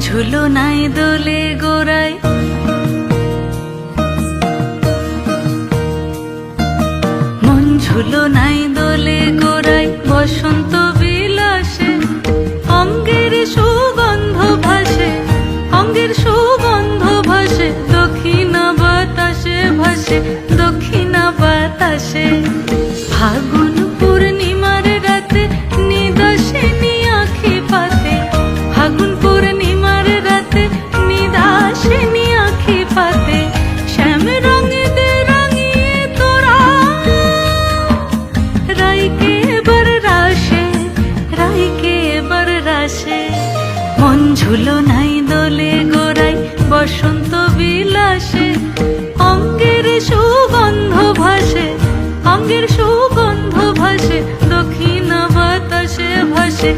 ঝুলো নাই দোলে গোড়ায়, মন ঝুলো নাই দোলে গোড়ায়, বসন্ত বিলাসে অঙ্গের সুগন্ধ ভাসে, অঙ্গের সুগন্ধ ভাসে, দক্ষিণা বাতাসে ভাসে, দক্ষিণা বাতাসে। ফাগুন পূর্ণিমার রাতে নিদাসিনী আঁখি পাতে, ফাগুন পূর্ণিমার রাতে নিদাসিনী আঁখি পাতে, শ্যাম রঙে দে রাঙিয়ে তোরা রাইকে এবার রাশে, রাইকে এবার রাশে। মন ঝুলো নাই দোলে গোড়ায়, বসন্ত বিলাসে অঙ্গের সুগন্ধ ভাসে, অঙ্গের সুগন্ধ ভাসে, দক্ষিণা বাতাসে ভাসে,